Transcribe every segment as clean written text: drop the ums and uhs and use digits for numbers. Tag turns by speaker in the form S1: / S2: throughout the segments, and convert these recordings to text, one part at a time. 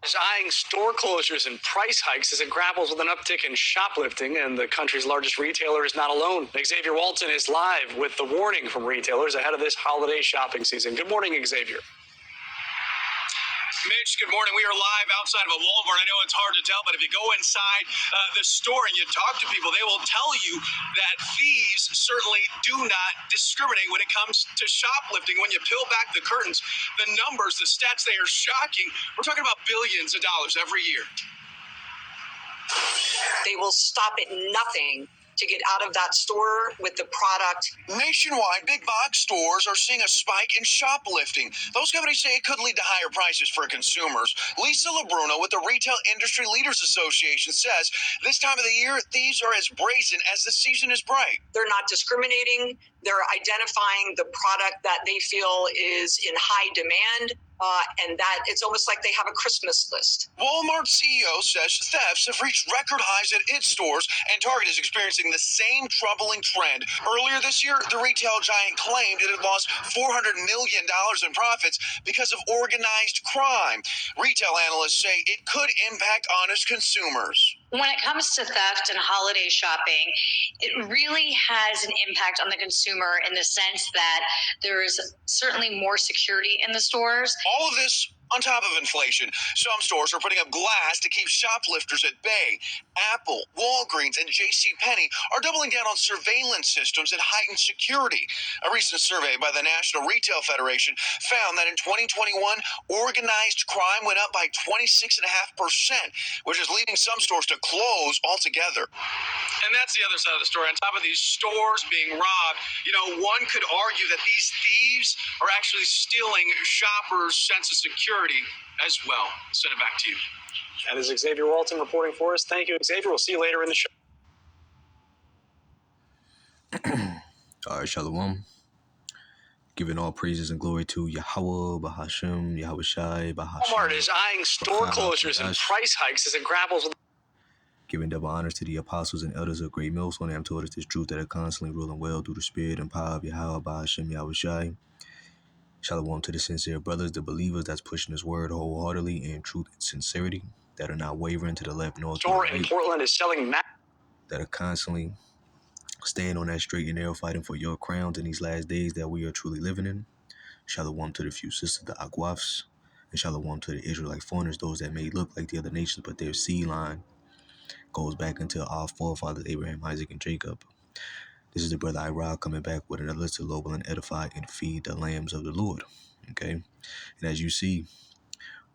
S1: is eyeing store closures and price hikes as it grapples with an uptick in shoplifting, and the country's largest retailer is not alone. Xavier Walton is live with the warning from retailers ahead of this holiday shopping season. Good morning, Xavier.
S2: Mitch, good morning. We are live outside of a Walmart. I know it's hard to tell, but if you go inside the store and you talk to people, they will tell you that thieves certainly do not discriminate when it comes to shoplifting. When you peel back the curtains, the numbers, the stats, they are shocking. We're talking about billions of dollars every year.
S3: They will stop at nothing to get out of that store with the product.
S4: Nationwide, big box stores are seeing a spike in shoplifting. Those companies say it could lead to higher prices for consumers. Lisa LaBruno with the Retail Industry Leaders Association says this time of the year, thieves are as brazen as the season is bright.
S3: They're not discriminating. They're identifying the product that they feel is in high demand. And that it's almost like they have a Christmas list.
S4: Walmart CEO says thefts have reached record highs at its stores, and Target is experiencing the same troubling trend. Earlier this year, the retail giant claimed it had lost $400 million in profits because of organized crime. Retail analysts say it could impact honest consumers.
S5: When it comes to theft and holiday shopping, it really has an impact on the consumer in the sense that there is certainly more security in the stores.
S4: All of this on top of inflation. Some stores are putting up glass to keep shoplifters at bay. Apple, Walgreens, and JCPenney are doubling down on surveillance systems and heightened security. A recent survey by the National Retail Federation found that in 2021, organized crime went up by 26.5%, which is leading some stores to close altogether.
S2: And that's the other side of the story. On top of these stores being robbed, one could argue that these thieves are actually stealing shoppers' sense of security as well. Send it back to you.
S1: That is Xavier Walton reporting for us. Thank you, Xavier. We'll see you later in the show.
S6: All right, Shalom. Giving all praises and glory to Yahweh, Bahashem, Yahweh Shai, Bahashem.
S1: Walmart is eyeing store closures and price hikes as it grapples with.
S6: Giving double honors to the apostles and elders of great millstone. They have told us this truth that are constantly ruling well through the spirit and power of Yahweh, Bahashem, Yahweh Shai. Shalom to the sincere brothers, the believers that's pushing this word wholeheartedly in truth and sincerity, that are not wavering to the left nor to the right.
S1: Store in Portland is selling
S6: that are constantly staying on that straight and narrow, fighting for your crowns in these last days that we are truly living in. Shalom to the few sisters, the Aguafs, and shalom to the Israelite foreigners, those that may look like the other nations, but their seed line goes back into our forefathers, Abraham, Isaac, and Jacob. This is the brother Ira coming back with another list to lobel and edify and feed the lambs of the Lord. Okay? And as you see,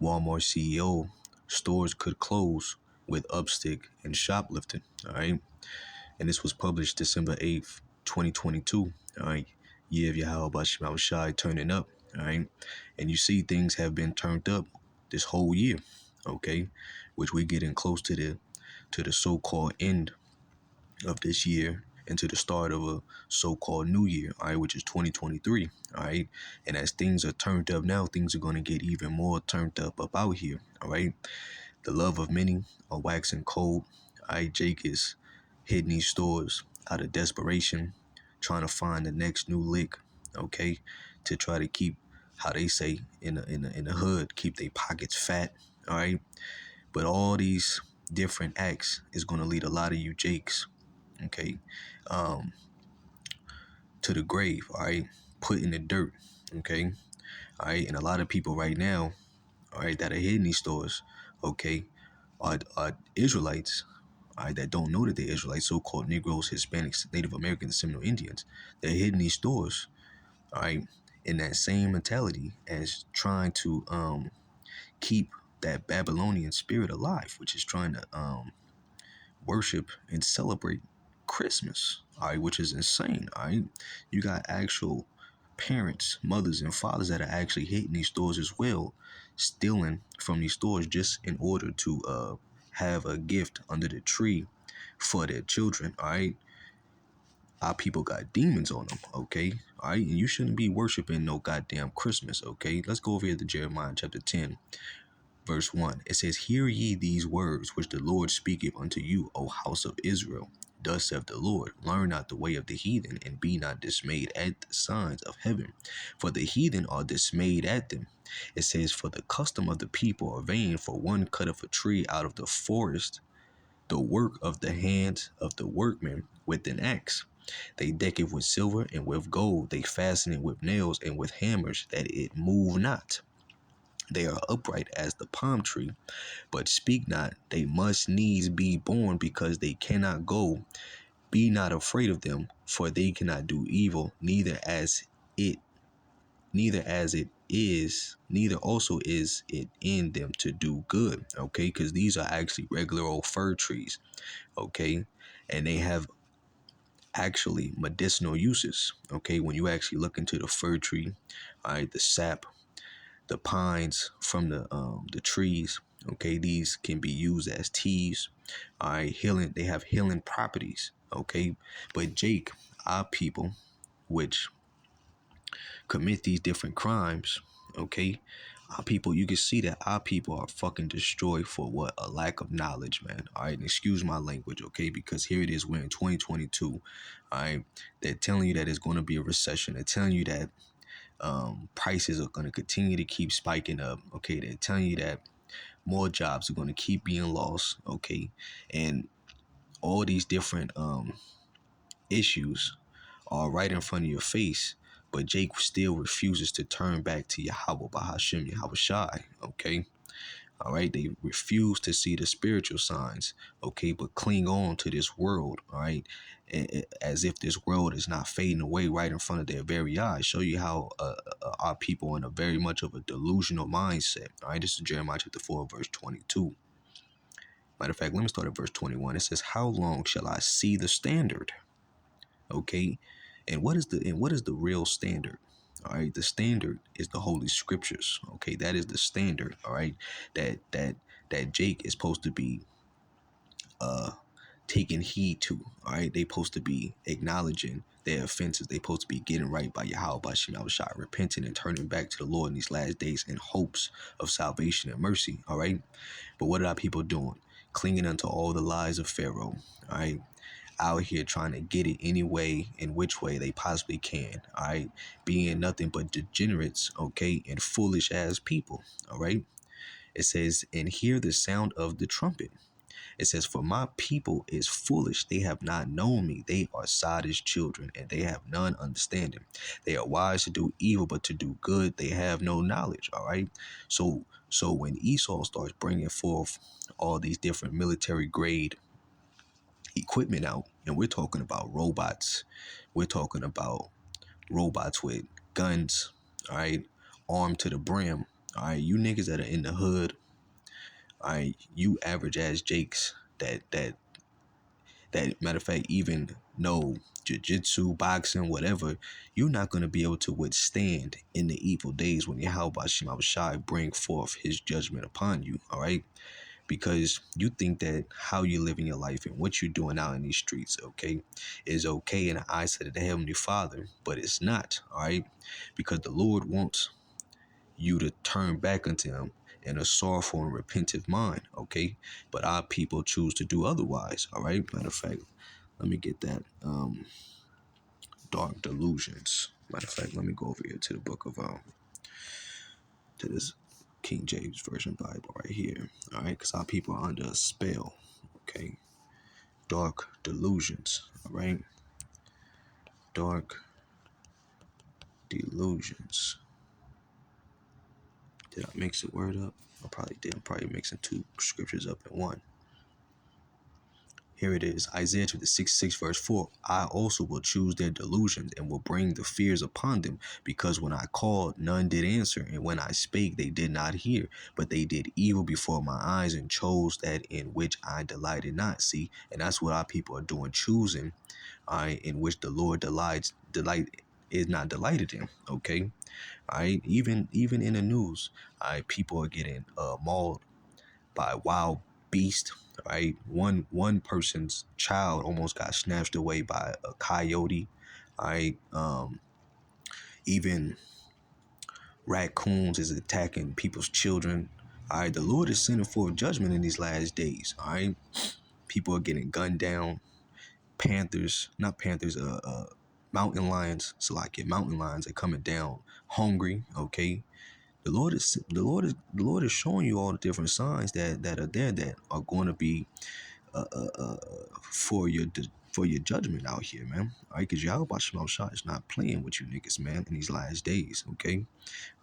S6: Walmart CEO, stores could close with upstick and shoplifting. All right? And this was published December 8th, 2022. All right? Year of Yahweh Bashim Shai turning up. All right? And you see things have been turned up this whole year. Okay? Which we're getting close to the so-called end of this year, into the start of a so-called new year, all right, which is 2023, all right? And as things are turned up now, things are going to get even more turned up out here, all right? The love of many are waxing cold, all right? Jake is hitting these stores out of desperation, trying to find the next new lick, okay, to try to keep, how they say in the hood, keep their pockets fat, all right? But all these different acts is going to lead a lot of you Jakes, okay, to the grave, all right, put in the dirt, okay, all right, and a lot of people right now, all right, that are hitting these stores, okay, are Israelites, all right, that don't know that they're Israelites, so-called Negroes, Hispanics, Native Americans, Seminole Indians. They're hitting these stores, all right, in that same mentality as trying to keep that Babylonian spirit alive, which is trying to worship and celebrate Christmas, all right, which is insane, all right? You got actual parents, mothers, and fathers that are actually hitting these stores as well, stealing from these stores just in order to have a gift under the tree for their children, all right? Our people got demons on them, okay? All right, and you shouldn't be worshiping no goddamn Christmas, okay? Let's go over here to Jeremiah chapter 10, verse 1. It says, "Hear ye these words which the Lord speaketh unto you, O house of Israel. Thus saith the Lord, learn not the way of the heathen, and be not dismayed at the signs of heaven. For the heathen are dismayed at them. It says, for the custom of the people are vain, for one cutteth a tree out of the forest, the work of the hands of the workmen with an axe. They deck it with silver and with gold. They fasten it with nails and with hammers, that it move not. They are upright as the palm tree, but speak not. They must needs be born, because they cannot go. Be not afraid of them, for they cannot do evil, neither also is it in them to do good. Okay, because these are actually regular old fir trees. Okay, and they have actually medicinal uses. Okay, when you actually look into the fir tree, all right, the sap, the pines from the trees, okay, these can be used as teas. All right, healing, they have healing properties. Okay, but Jake, our people, which commit these different crimes, okay, our people, you can see that our people are fucking destroyed for what? A lack of knowledge, man. All right, and excuse my language, okay, because here it is, we're in 2022. All right, they're telling you that it's going to be a recession. They're telling you that prices are going to continue to keep spiking up. Okay, they're telling you that more jobs are going to keep being lost. Okay, and all these different issues are right in front of your face, but Jake still refuses to turn back to Yahweh Bahashim Yahweh Shai. Okay, all right, they refuse to see the spiritual signs. Okay, but cling on to this world. All right, as if this world is not fading away right in front of their very eyes. Show you how our people are in a very much of a delusional mindset. All right, this is Jeremiah chapter 4 verse 22. Matter of fact, let me start at verse 21. It says, how long shall I see the standard? Okay, and what is the real standard? All right, the standard is the holy scriptures. Okay, that is the standard. All right, that Jake is supposed to be taking heed to. All right, they supposed to be acknowledging their offenses. They supposed to be getting right by Yahweh, by Shem Shai, repenting and turning back to the Lord in these last days in hopes of salvation and mercy. All right, but what are our people doing? Clinging unto all the lies of Pharaoh. All right, out here trying to get it any way, in which way they possibly can. All right, being nothing but degenerates, okay, and foolish as people. All right, it says, and hear the sound of the trumpet. It says, for my people is foolish. They have not known me. They are sottish children, and they have none understanding. They are wise to do evil, but to do good they have no knowledge. All right, so when Esau starts bringing forth all these different military grade equipment out, and we're talking about robots, we're talking about robots with guns, all right, armed to the brim. All right, you niggas that are in the hood, all right, you average ass Jakes that matter of fact even know jiu-jitsu, boxing, whatever, you're not going to be able to withstand in the evil days when Yahweh Shema Shai bring forth his judgment upon you. All right, because you think that how you're living your life and what you're doing out in these streets, okay, is okay in the eyesight of the Heavenly Father, but it's not. All right, because the Lord wants you to turn back unto him in a sorrowful and repentant mind. Okay, but our people choose to do otherwise. All right, matter of fact, let me get that dark delusions. Matter of fact, let me go over here to the book of to this King James Version Bible right here. All right, because our people are under a spell. Okay, dark delusions. All right, dark delusions. Did I mix the word up? I probably did. I'm probably mixing two scriptures up in one. Here it is, Isaiah chapter 66 verse 4. I also will choose their delusions and will bring the fears upon them, because when I called, none did answer, and when I spake, they did not hear. But they did evil before my eyes and chose that in which I delighted not. See, and that's what our people are doing, choosing in which the Lord is not delighted in. Okay, all right, even in the news, people are getting mauled by wild beast. Right, one person's child almost got snatched away by a coyote. All right, even raccoons is attacking people's children. All right, the Lord is sending forth judgment in these last days. All right, people are getting gunned down. mountain lions, mountain lions are coming down hungry, okay? The Lord is showing you all the different signs that are there that are going to be uh, uh, uh, for your judgment out here, man. All right, because Yahweh Shema Shah is not playing with you niggas, man, in these last days, okay?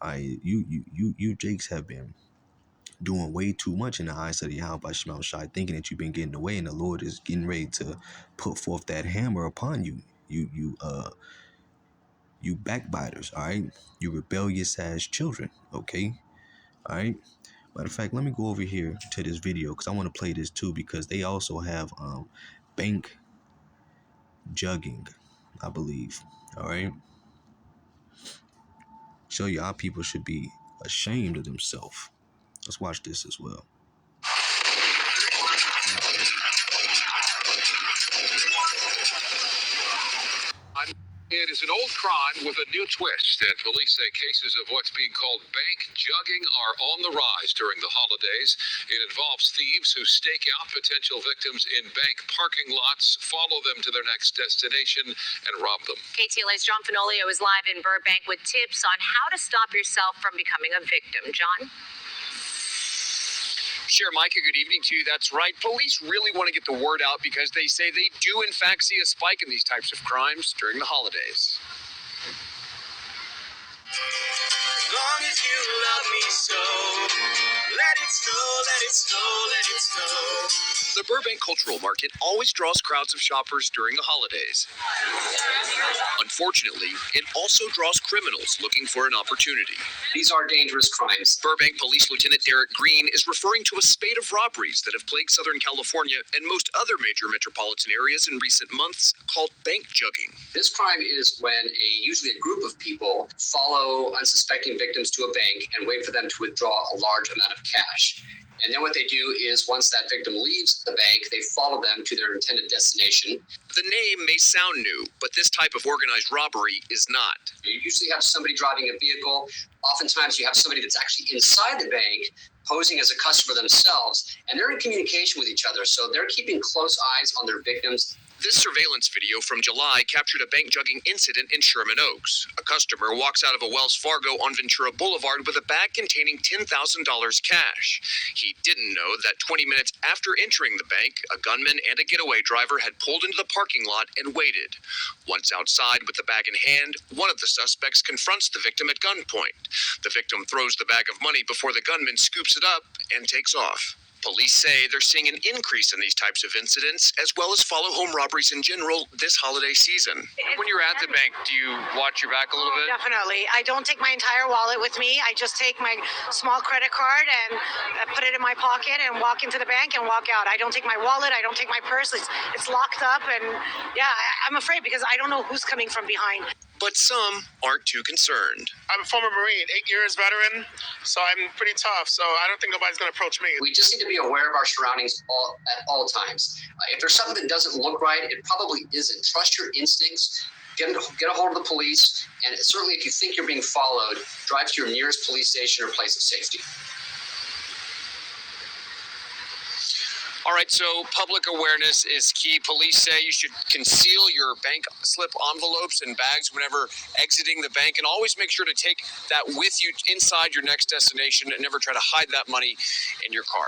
S6: All right, you Jakes have been doing way too much in the eyes of the Yahweh Shema Shah, thinking that you've been getting away, and the Lord is getting ready to put forth that hammer upon you. You backbiters, all right? You rebellious ass children, okay? All right. Matter of fact, let me go over here to this video because I want to play this too because they also have bank jugging, I believe. All right. Show you how people should be ashamed of themselves. Let's watch this as well.
S7: It is an old crime with a new twist, and police say cases of what's being called bank jugging are on the rise during the holidays. It involves thieves who stake out potential victims in bank parking lots, follow them to their next destination, and rob them.
S8: KTLA's John Fenolio is live in Burbank with tips on how to stop yourself from becoming a victim. John?
S9: Sure, Micah, good evening to you. That's right. Police really want to get the word out because they say they do, in fact, see a spike in these types of crimes during the holidays.
S2: As long as you love me so, let it snow, let it snow, let it snow.
S9: The Burbank Cultural Market always draws crowds of shoppers during the holidays. Unfortunately, it also draws criminals looking for an opportunity.
S10: These are dangerous crimes.
S9: Burbank Police Lieutenant Derek Green is referring to a spate of robberies that have plagued Southern California and most other major metropolitan areas in recent months called bank jugging.
S10: This crime is when usually a group of people follow unsuspecting victims to a bank and wait for them to withdraw a large amount of cash. And then what they do is once that victim leaves the bank, they follow them to their intended destination.
S9: The name may sound new, but this type of organized robbery is not.
S10: You usually have somebody driving a vehicle. Oftentimes you have somebody that's actually inside the bank posing as a customer themselves, and they're in communication with each other, so they're keeping close eyes on their victims.
S9: This surveillance video from July captured a bank jugging incident in Sherman Oaks. A customer walks out of a Wells Fargo on Ventura Boulevard with a bag containing $10,000 cash. He didn't know that 20 minutes after entering the bank, a gunman and a getaway driver had pulled into the parking lot and waited. Once outside with the bag in hand, one of the suspects confronts the victim at gunpoint. The victim throws the bag of money before the gunman scoops it up and takes off. Police say they're seeing an increase in these types of incidents, as well as follow home robberies in general this holiday season. When you're at the bank, do you watch your back a little bit?
S11: Definitely. I don't take my entire wallet with me. I just take my small credit card and put it in my pocket and walk into the bank and walk out. I don't take my wallet. I don't take my purse. It's locked up. And yeah, I'm afraid because I don't know who's coming from behind.
S9: But some aren't too concerned.
S12: I'm a former Marine, 8 years veteran, so I'm pretty tough. So I don't think nobody's going to approach me.
S10: We just need to be aware of our surroundings at all times. If there's something that doesn't look right, it probably isn't. Trust your instincts. Get a hold of the police. And certainly if you think you're being followed, drive to your nearest police station or place of safety.
S9: All right, so public awareness is key. Police say you should conceal your bank slip envelopes and bags whenever exiting the bank, and always make sure to take that with you inside your next destination and never try to hide that money in your car.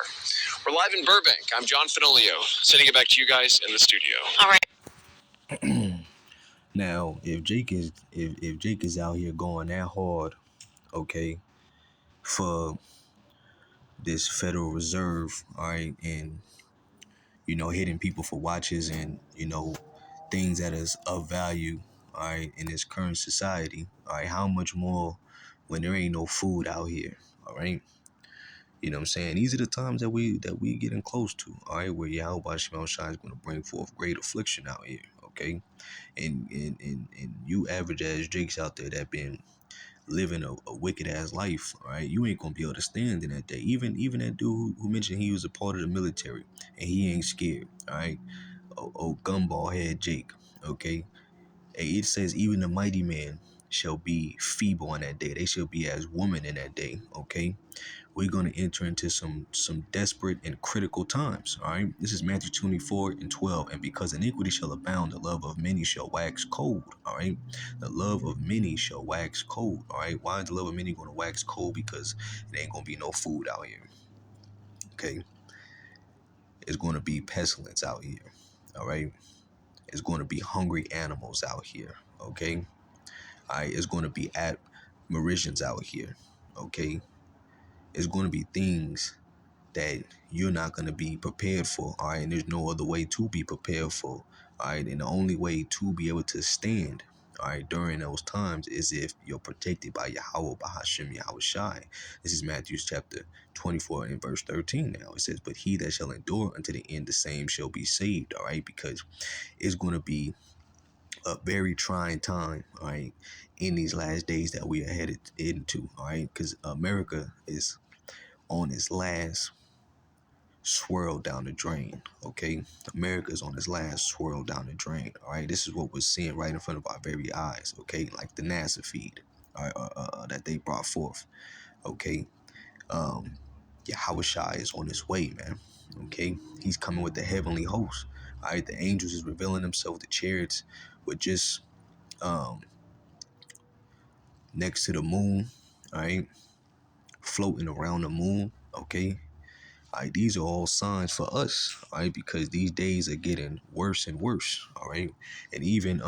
S9: We're live in Burbank. I'm John Fenolio, sending it back to you guys in the studio.
S8: All right.
S6: Now, if Jake is out here going that hard, okay, for this Federal Reserve, all right, and hitting people for watches and, things that is of value, all right, in this current society, all right, how much more when there ain't no food out here, all right? You know what I'm saying? These are the times that we getting close to, all right, where Yahweh Shema Shai is going to bring forth great affliction out here, okay? And you average ass Jakes out there that been living a wicked ass life, all right, you ain't gonna be able to stand in that day. Even that dude who mentioned he was a part of the military and he ain't scared, all right. Oh, gumball head Jake, okay. Hey, it says even the mighty man shall be feeble in that day. They shall be as women in that day. Okay, we're going to enter into some desperate and critical times. All right, this is Matthew 24:12. And because iniquity shall abound, the love of many shall wax cold. All right, the love of many shall wax cold. All right, why is the love of many going to wax cold? Because it ain't going to be no food out here. Okay, it's going to be pestilence out here. All right, it's going to be hungry animals out here. Okay, all right, it's going to be admirations out here. Okay, it's going to be things that you're not going to be prepared for. All right, and there's no other way to be prepared for. All right, and the only way to be able to stand, all right, during those times is if you're protected by Yahweh, by Hashem Yahweh Shai. This is Matthew chapter 24 and verse 13. Now it says, but he that shall endure unto the end, the same shall be saved. All right, because it's going to be a very trying time, all right, in these last days that we are headed into. All right, because America is on its last swirl down the drain. Okay, America's on its last swirl down the drain. All right, this is what we're seeing right in front of our very eyes. Okay, like the NASA feed, all right, that they brought forth. Okay, Yahweh Shai is on his way, man. Okay, he's coming with the heavenly host. All right, the angels is revealing themselves. The chariots were just next to the moon. All right, floating around the moon. Okay, all right, these are all signs for us, all right, because these days are getting worse and worse, all right, and even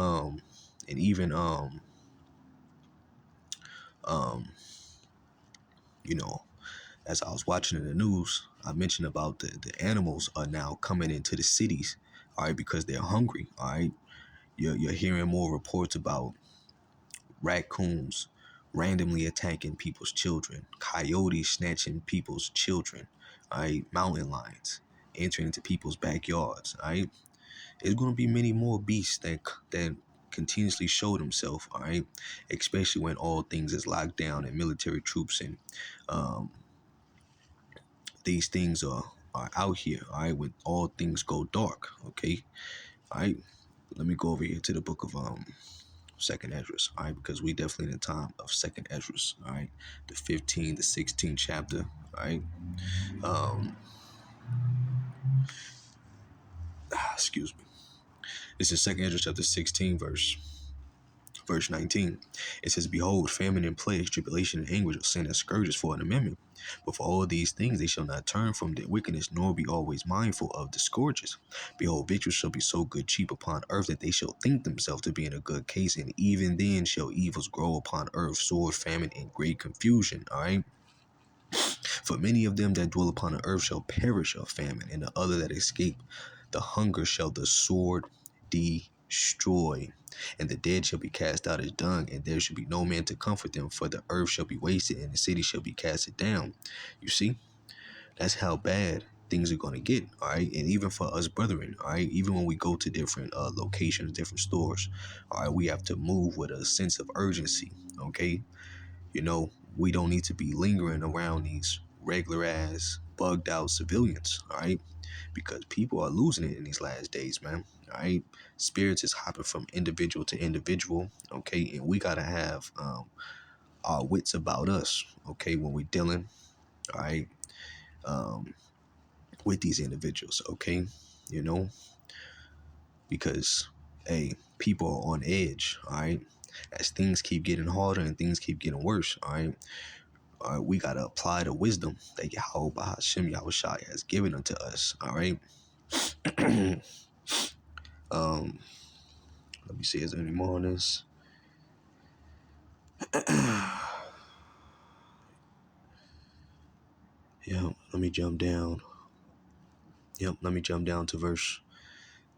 S6: you know, as I was watching in the news, I mentioned about the animals are now coming into the cities, all right, because they're hungry, all right. You're hearing more reports about raccoons randomly attacking people's children, coyotes snatching people's children, all right, mountain lions entering into people's backyards, all right. There's going to be many more beasts that continuously show themselves, all right, especially when all things is locked down and military troops and um, these things are out here, all right, when all things go dark, okay, all right. Let me go over here to the book of Second Esdras, all right, because we definitely in the time of Second Esdras, all right, the 15th, the 16th chapter, all right. Um, excuse me. This is Second Esdras chapter 16, verse 19. It says, behold, famine and plagues, tribulation and anguish of sin and scourges for an amendment. But for all these things they shall not turn from their wickedness, nor be always mindful of the scourges. Behold, victuals shall be so good cheap upon earth that they shall think themselves to be in a good case, and even then shall evils grow upon earth, sword, famine, and great confusion. All right. For many of them that dwell upon the earth shall perish of famine, and the other that escape the hunger shall the sword destroy. And the dead shall be cast out as dung, and there shall be no man to comfort them, for the earth shall be wasted, and the city shall be casted down. You see, that's how bad things are going to get, all right? And even for us brethren, all right, even when we go to different locations, different stores, all right, we have to move with a sense of urgency, okay? You know, we don't need to be lingering around these regular ass bugged out civilians, all right? Because people are losing it in these last days, man. All right, spirits is hopping from individual to individual, okay, and we gotta have our wits about us, okay, when we're dealing, all right, with these individuals, okay, you know, because hey, people are on edge, all right, as things keep getting harder and things keep getting worse, all right. We gotta apply the wisdom that Yahweh Hashem Yahweh Shai has given unto us. All right. Let me see. Is there any more on this? Yeah. Let me jump down. Yep. Let me jump down to verse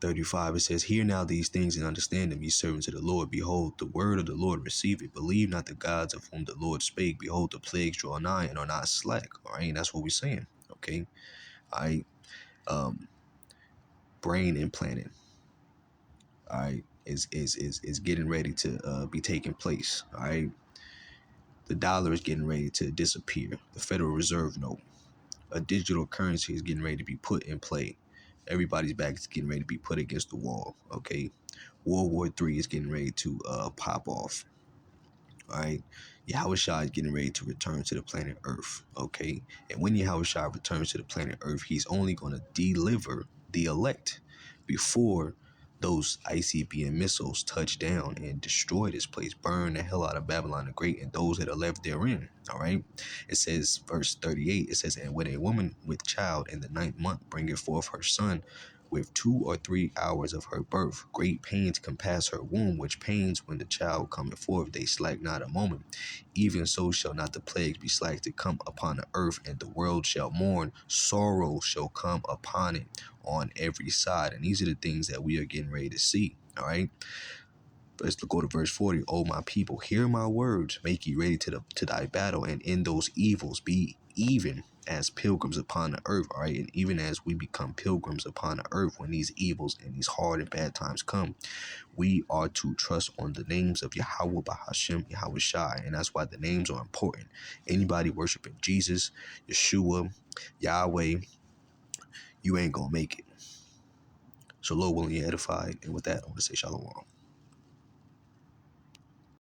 S6: 35. It says, hear now these things and understand them, ye servants of the Lord. Behold, the word of the Lord receive it. Believe not the gods of whom the Lord spake. Behold, the plagues draw nigh and are not slack. All right. And that's what we're saying. Okay. All right. Brain implanted. All right, is getting ready to be taking place. All right, the dollar is getting ready to disappear. The Federal Reserve note, a digital currency, is getting ready to be put in play. Everybody's back is getting ready to be put against the wall. Okay, World War III is getting ready to pop off. All right. Yahushua is getting ready to return to the planet Earth. Okay. And when Yahushua returns to the planet Earth, he's only going to deliver the elect before those ICBM missiles touch down and destroy this place, burn the hell out of Babylon the Great and those that are left therein. All right. It says, verse 38, it says, and when a woman with child in the 9th month bringeth forth her son, with 2 or 3 hours of her birth, great pains compass her womb, which pains when the child cometh forth, they slack not a moment. Even so shall not the plagues be slack to come upon the earth, and the world shall mourn. Sorrow shall come upon it on every side. And these are the things that we are getting ready to see. All right. Let's go to verse 40. O my people, hear my words. Make ye ready to thy battle, and in those evils be even as pilgrims upon the earth. All right. And even as we become pilgrims upon the earth, when these evils and these hard and bad times come, we are to trust on the names of Yahweh, Bahashem, Yahweh Shai. And that's why the names are important. Anybody worshiping Jesus, Yeshua, Yahweh, you ain't going to make it. So Lord willing, you're edified. And with that, I want to say shalom.